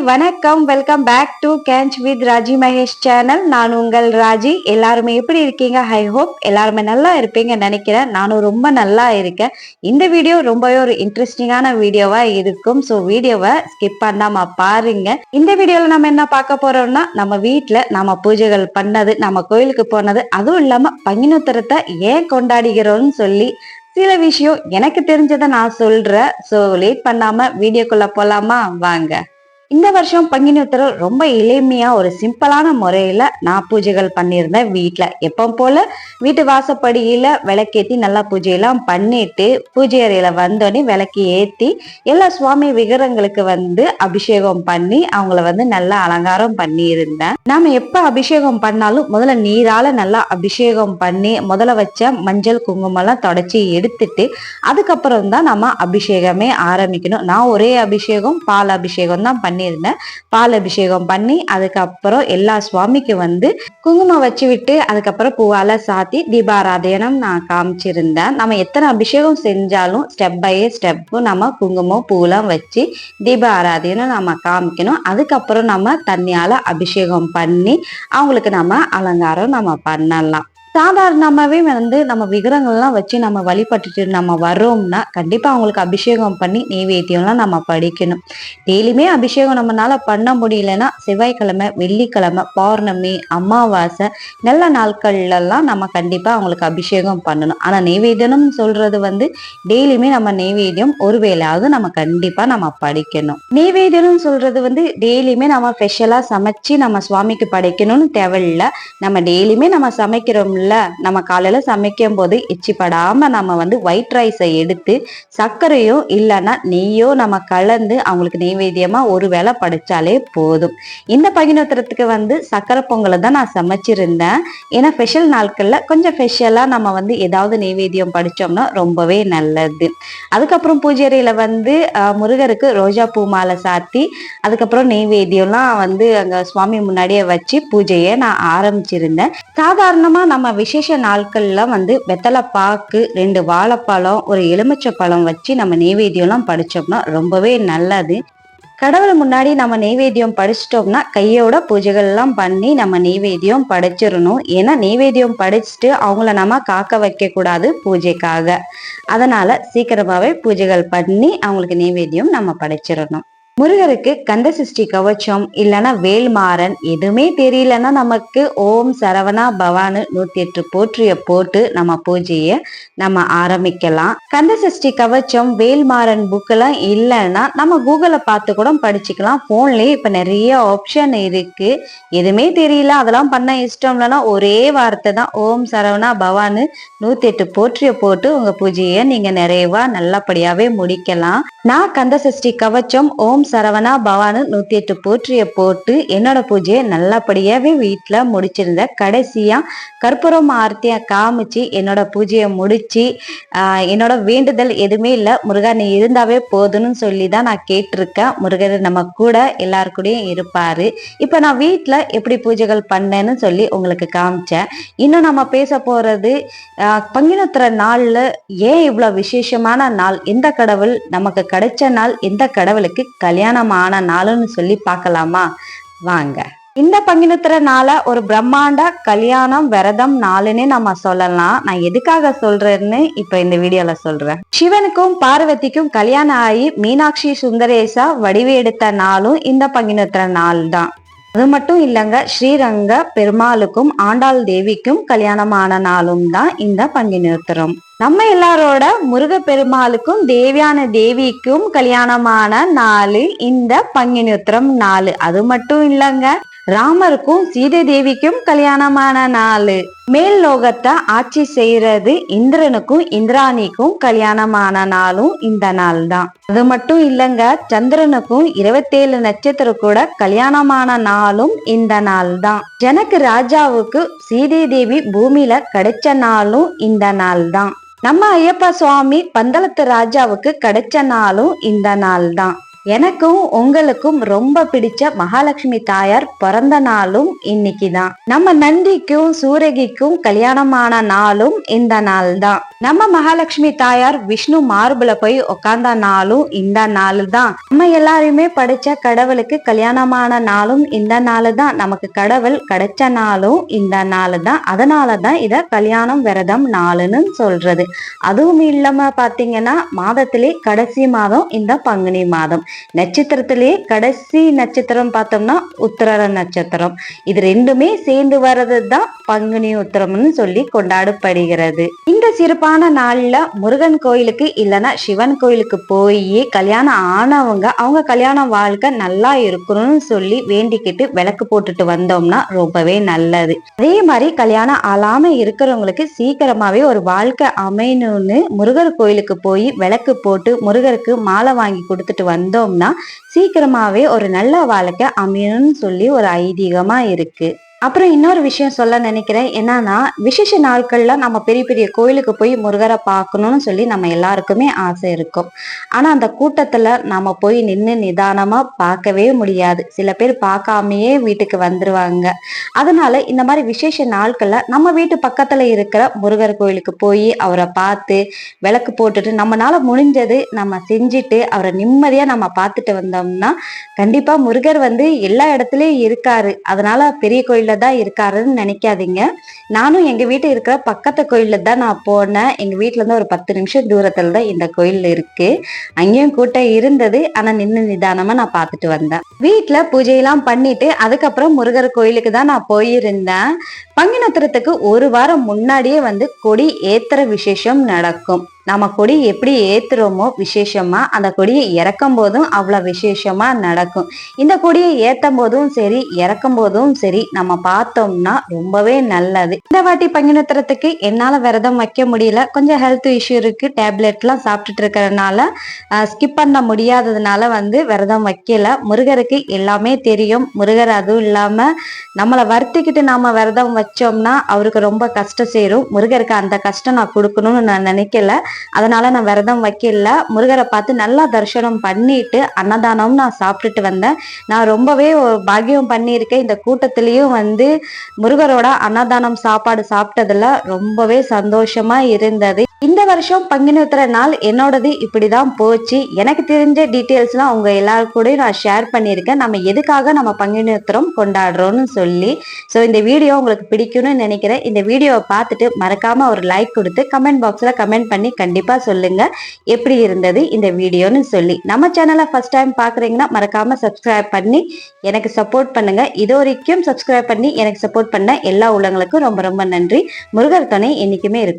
வணக்கம். Welcome back to கேன்ச் with Raji Mahesh channel. நான் உங்கள் ராஜி. எல்லாருமே எப்படி இருக்கீங்க? ஐ ஹோப் எல்லாருமே நல்லா இருப்பீங்க நினைக்கிறேன். நானும் ரொம்ப நல்லா இருக்கேன். இந்த வீடியோ ரொம்பவே ஒரு இன்ட்ரெஸ்டிங்கான வீடியோவா இருக்கும். ஸோ வீடியோவை ஸ்கிப் பண்ணாம பாருங்க. இந்த வீடியோல நம்ம என்ன பார்க்க போறோம்னா, நம்ம வீட்டுல நம்ம பூஜைகள் பண்ணது, நம்ம கோயிலுக்கு போனது, அதுவும் இல்லாம பங்குனி ஏன் கொண்டாடுகிறோம்னு சொல்லி சில விஷயம் எனக்கு தெரிஞ்சதை நான் சொல்றேன். ஸோ லேட் பண்ணாம வீடியோக்குள்ள போலாமா? வாங்க. இந்த வருஷம் பங்குனி ரொம்ப எளிமையா ஒரு சிம்பிளான முறையில நான் பூஜைகள் பண்ணியிருந்தேன் வீட்டுல. எப்போ போல வீட்டு வாசப்படியில விளக்கேத்தி நல்லா பூஜையெல்லாம் பண்ணிட்டு பூஜை அறையில வந்தோடனே விளக்கி ஏத்தி எல்லா சுவாமி விக்கிரகங்களுக்கு அபிஷேகம் பண்ணி அவங்கள நல்லா அலங்காரம் பண்ணி இருந்தேன். நாம எப்ப அபிஷேகம் பண்ணாலும் முதல்ல நீரால நல்லா அபிஷேகம் பண்ணி முதல்ல வச்ச மஞ்சள் குங்குமம் எல்லாம் தொடச்சி எடுத்துட்டு அதுக்கப்புறம் தான் நம்ம அபிஷேகமே ஆரம்பிக்கணும். நான் ஒரே அபிஷேகம் பால் அபிஷேகம் தான் பண்ணியிருந்தேன். பால் அபிஷேகம் பண்ணி அதுக்கப்புறம் எல்லா சுவாமிக்கு குங்குமம் வச்சு விட்டு அதுக்கப்புறம் பூவால சாத்தி தீபாராதனம் நான் காமிச்சிருந்தேன். நம்ம எத்தனை அபிஷேகம் செஞ்சாலும் ஸ்டெப் பை ஸ்டெப் நம்ம குங்குமம் பூலாம் வச்சு தீப ஆராதனை நம்ம காமிக்கணும். அதுக்கப்புறம் நம்ம தண்ணியால அபிஷேகம் பண்ணி அவங்களுக்கு நம்ம அலங்காரம் நம்ம பண்ணலாம். சாதாரணமாவே நம்ம விக்கிரகங்கள்லாம் வச்சு நம்ம வழிபட்டுட்டு நம்ம வர்றோம்னா கண்டிப்பா அவங்களுக்கு அபிஷேகம் பண்ணி நெய்வேத்தியம்லாம் நம்ம படிக்கணும். டெய்லியுமே அபிஷேகம் நம்மளால பண்ண முடியலன்னா செவ்வாய்க்கிழமை, வெள்ளிக்கிழமை, பௌர்ணமி, அமாவாசை நல்ல நாட்கள்ல எல்லாம் நம்ம கண்டிப்பா அவங்களுக்கு அபிஷேகம் பண்ணணும். ஆனா நெய்வேத்தியம் சொல்றது டெய்லியுமே நம்ம நெய்வேத்தியம் ஒரு வேளையாவது நம்ம கண்டிப்பா நம்ம படிக்கணும். நெய்வேத்தியம் சொல்றது டெய்லியுமே நம்ம ஸ்பெஷலா சமைச்சு நம்ம சுவாமிக்கு படைக்கணும்னு தேவையில்லை. நம்ம டெய்லியுமே நம்ம சமைக்கிறோம்ல, நம்ம காலையில சமைக்கும் போது எச்சிப்படாம நம்ம ஒயிட் ரைஸை எடுத்து சர்க்கரையோ இல்லைன்னா நெய்யோ நம்ம கலந்து அவங்களுக்கு நெய்வேத்தியமா ஒரு வேளை படைச்சாலே போதும். இந்த பங்குனி சர்க்கரை பொங்கலை தான் நான் சமைச்சிருந்தேன். ஏன்னா ஸ்பெஷல் நாட்கள்ல கொஞ்சம் ஸ்பெஷலா நம்ம ஏதாவது நெய்வேத்தியம் படிச்சோம்னா ரொம்பவே நல்லது. அதுக்கப்புறம் பூஜை அறையில முருகருக்கு ரோஜா பூ மாலை சாத்தி அதுக்கப்புறம் நெய்வேத்தியம்லாம் அங்க சுவாமி முன்னாடியே வச்சு பூஜையை நான் ஆரம்பிச்சிருந்தேன். சாதாரணமா நம்ம விசேஷ நாட்கள்ல வெத்தலை பாக்கு, 2 வாழைப்பழம், ஒரு எலுமிச்சை பழம் வச்சு நம்ம நெய்வேத்தியம்லாம் படிச்சோம்னா ரொம்பவே நல்லது. கடவுள் முன்னாடி நம்ம நெய்வேத்தியம் படிச்சிட்டோம்னா கையோட பூஜைகள் எல்லாம் பண்ணி நம்ம நெய்வேத்தியம் படைச்சிடணும். ஏன்னா நெய்வேத்தியம் படிச்சுட்டு அவங்கள நம்ம காக்க வைக்க கூடாது பூஜைக்காக. அதனால சீக்கிரமாவே பூஜைகள் பண்ணி அவங்களுக்கு நெய்வேத்தியம் நம்ம படைச்சிடணும். முருகருக்கு கந்த சஷ்டி கவச்சம் இல்லைன்னா வேல்மாறன் எதுவுமே தெரியலன்னா நமக்கு ஓம் சரவணா பவானு 108 போற்றிய போட்டு நம்ம பூஜையை நம்ம ஆரம்பிக்கலாம். கந்த சஷ்டி கவச்சம், வேல்மாறன் புக்கெல்லாம் இல்லைன்னா நம்ம கூகுளை பார்த்து கூட படிச்சுக்கலாம். போன்லயே இப்ப நிறைய ஆப்ஷன் இருக்கு. எதுவுமே தெரியல, அதெல்லாம் பண்ண இஷ்டம் இல்லைன்னா ஒரே வார்த்தை தான் ஓம் சரவணா பவானு 108 போற்றிய போட்டு உங்க பூஜையை நீங்க நிறைவா நல்லபடியாவே முடிக்கலாம். நான் கந்த சஷ்டி கவச்சம், ஓம் சரவணா பவானு 108 போற்றிய போட்டு என்னோட பூஜையை நல்லபடியாவே வீட்டுல முடிச்சிருந்தேன். கடைசியா கற்பூரம் ஆர்த்திய காமிச்சு என்னோட பூஜையை முடிச்சு என்னோட வேண்டுதல் எதுவுமே இல்லை, முருகா நீ இருந்தாவே போதும்னு சொல்லிதான் நான் கேட்டிருக்கேன். முருகர் நம்ம கூட எல்லாருக்கூடயும் இருப்பாரு. இப்ப நான் வீட்டுல எப்படி பூஜைகள் பண்ணேன்னு சொல்லி உங்களுக்கு காமிச்சேன். இன்னும் நம்ம பேச போறது பங்குனி நாள்ல ஏன் இவ்வளவு விசேஷமான நாள், எந்த கடவுள் நமக்கு கிடைச்ச நாள், எந்த கடவுளுக்கு கல்யாணமான நாளுன்னு சொல்லி பார்க்கலாமா? வாங்க. இந்த பங்குனி நாள ஒரு பிரம்மாண்ட கல்யாணம் விரதம் நாளுன்னு நம்ம சொல்லலாம். நான் எதுக்காக சொல்றேன்னு இப்ப இந்த வீடியோல சொல்றேன். சிவனுக்கும் பார்வதிக்கும் கல்யாணம் ஆகி மீனாட்சி சுந்தரேசா வடிவு எடுத்த நாளும் இந்த பங்குனி நாள் தான். அது மட்டும் இல்லைங்க, ஸ்ரீரங்க பெருமாளுக்கும் ஆண்டாள் தேவிக்கும் கல்யாணமான நாளும் தான் இந்த பங்குனி உத்திரம். நம்ம எல்லாரோட முருக பெருமாளுக்கும் தேவியான தேவிக்கும் கல்யாணமான நாள் இந்த பங்குனி உத்திரம் நாள். அது மட்டும் இல்லைங்க, ராமருக்கும் சீதை தேவிக்கும் கல்யாணமான நாள். மேல் லோகத்தை ஆட்சி செய்யறது இந்திரனுக்கும் இந்திராணிக்கும் கல்யாணமான நாளும் இந்த நாள் தான். அது மட்டும் இல்லைங்க, சந்திரனுக்கும் 27 நட்சத்திரம் கூட கல்யாணமான நாளும் இந்த நாள் தான். ஜனக்கு ராஜாவுக்கு சீதை தேவி பூமியில கிடைச்ச நாளும் இந்த நாள் தான். நம்ம ஐயப்ப சுவாமி பந்தளத்து ராஜாவுக்கு கிடைச்ச நாளும் இந்த நாள் தான். எனக்கும் உங்களுக்கும் ரொம்ப பிடிச்ச மகாலட்சுமி தாயார் பிறந்த நாளும் இன்னைக்கு தான். நம்ம நந்திக்கும் சூரகிக்கும் கல்யாணமான நாளும் இந்த நாள் தான். நம்ம மகாலட்சுமி தாயார் விஷ்ணு மார்புல போய் உக்காந்த நாளும் இந்த நாள் தான். நம்ம எல்லாருமே படிச்ச கடவுளுக்கு கல்யாணமான நாளும் இந்த நாள் தான். நமக்கு கடவுள் கிடைச்ச நாளும் இந்த நாள் தான். அதனாலதான் இத கல்யாணம் விரதம் நாளுன்னு சொல்றது. அதுவும் இல்லாம பாத்தீங்கன்னா மாதத்திலே கடைசி மாதம் இந்த பங்குனி மாதம். நட்சத்திரத்திலேயே கடைசி நட்சத்திரம் பார்த்தோம்னா உத்திர நட்சத்திரம். இது ரெண்டுமே சேர்ந்து வர்றது தான் பங்குனி உத்திரம்னு சொல்லி கொண்டாடப்படுகிறது. இந்த சிறப்பான நாள்ல முருகன் கோயிலுக்கு இல்லைன்னா சிவன் கோயிலுக்கு போய் கல்யாணம் ஆனவங்க அவங்க கல்யாண வாழ்க்கை நல்லா இருக்கணும்னு சொல்லி வேண்டிக்கிட்டு விளக்கு போட்டுட்டு வந்தோம்னா ரொம்பவே நல்லது. அதே மாதிரி கல்யாணம் ஆளாம இருக்கிறவங்களுக்கு சீக்கிரமாவே ஒரு வாழ்க்கை அமையணும்னு முருகர் கோயிலுக்கு போய் விளக்கு போட்டு முருகருக்கு மாலை வாங்கி கொடுத்துட்டு வந்தோம்னா சீக்கிரமாவே ஒரு நல்ல வாழ்க்கை அமையணும்னு சொல்லி ஒரு ஐதீகமா இருக்கு. அப்புறம் இன்னொரு விஷயம் சொல்ல நினைக்கிறேன். என்னன்னா விசேஷ நாட்கள்ல நம்ம பெரிய பெரிய கோயிலுக்கு போய் முருகரை பார்க்கணும்னு சொல்லி நம்ம எல்லாருக்குமே ஆசை இருக்கும். ஆனா அந்த கூட்டத்துல நம்ம போய் நின்று நிதானமா பார்க்கவே முடியாது. சில பேர் பார்க்காமயே வீட்டுக்கு வந்துருவாங்க. அதனால இந்த மாதிரி விசேஷ நாட்கள்ல நம்ம வீட்டு பக்கத்துல இருக்கிற முருகர் கோயிலுக்கு போய் அவரை பார்த்து விளக்கு போட்டுட்டு நம்மளால முடிஞ்சது நம்ம செஞ்சுட்டு அவரை நிம்மதியா நம்ம பார்த்துட்டு வந்தோம்னா கண்டிப்பா முருகர் எல்லா இடத்துலயும் இருக்காரு. அதனால பெரிய கோயில் தான் இருக்காருன்னு நினைக்காதீங்க. நானும் எங்க வீட்டு இருக்கிற பக்கத்து கோயில்ல தான் நான் போனேன். எங்க வீட்டுல இருந்து ஒரு 10 நிமிஷம் தூரத்துல தான் இந்த கோயில் இருக்கு. அங்கேயும் கூட்டம் இருந்தது. ஆனா நின்று நிதானமா நான் பார்த்துட்டு வந்தேன். வீட்டுல பூஜையெல்லாம் பண்ணிட்டு அதுக்கப்புறம் முருகர் கோயிலுக்கு தான் நான் போயிருந்தேன். பங்குனத்திரத்துக்கு ஒரு வாரம் முன்னாடியே கொடி ஏத்துற விசேஷம் நடக்கும். நம்ம கொடி எப்படி ஏத்துறோமோ விசேஷமா அந்த கொடியை இறக்கும் போதும் அவ்வளவு விசேஷமா நடக்கும். இந்த கொடியை ஏத்தும் போதும் சரி இறக்கும் போதும் சரி நம்ம பார்த்தோம்னா ரொம்பவே நல்லது. இந்த வாட்டி பங்குனத்திரத்துக்கு என்னால விரதம் வைக்க முடியல. கொஞ்சம் ஹெல்த் இஷ்யூ இருக்கு. டேப்லெட் எல்லாம் சாப்பிட்டுட்டு இருக்கிறதுனால ஸ்கிப் பண்ண முடியாததுனால விரதம் வைக்கல. முருகருக்கு எல்லாமே தெரியும். முருகர் அதுவும் இல்லாம நம்மளை வருத்திக்கிட்டு நாம விரதம் வச்சோம்னா அவருக்கு ரொம்ப கஷ்டம் சேரும். முருகருக்கு அந்த கஷ்டம் நான் கொடுக்கணும்னு நான் நினைக்கல. அதனால நான் விரதம் வைக்கல. முருகரை பார்த்து நல்லா தரிசனம் பண்ணிட்டு அன்னதானம் நான் சாப்பிட்டுட்டு வந்தேன். நான் ரொம்பவே பாக்கியம் பண்ணியிருக்கேன். இந்த கூட்டத்திலயும் முருகரோட அன்னதானம் சாப்பாடு சாப்பிட்டதுல ரொம்பவே சந்தோஷமா இருந்தது. இந்த வருஷம் பங்குனி உத்திர நாள் என்னோடது இப்படிதான் போச்சு. எனக்கு தெரிஞ்ச டீட்டெயில்ஸ்லாம் உங்க எல்லாரும் கூட நான் ஷேர் பண்ணியிருக்கேன். நம்ம எதுக்காக நம்ம பங்குனி உத்திரம் கொண்டாடுறோம்னு சொல்லி. ஸோ இந்த வீடியோ உங்களுக்கு பிடிக்கும்னு நினைக்கிறேன். இந்த வீடியோவை பார்த்துட்டு மறக்காம ஒரு லைக் கொடுத்து கமெண்ட் பாக்ஸ்ல கமெண்ட் பண்ணி கண்டிப்பா சொல்லுங்க எப்படி இருந்தது இந்த வீடியோன்னு சொல்லி. நம்ம சேனலை ஃபர்ஸ்ட் டைம் பாக்குறீங்கன்னா மறக்காம சப்ஸ்கிரைப் பண்ணி எனக்கு சப்போர்ட் பண்ணுங்க. இது வரைக்கும் சப்ஸ்கிரைப் பண்ணி எனக்கு சப்போர்ட் பண்ண எல்லா உள்ளங்களுக்கும் ரொம்ப ரொம்ப நன்றி. முருகர் துணை என்னைக்குமே இருக்கும்.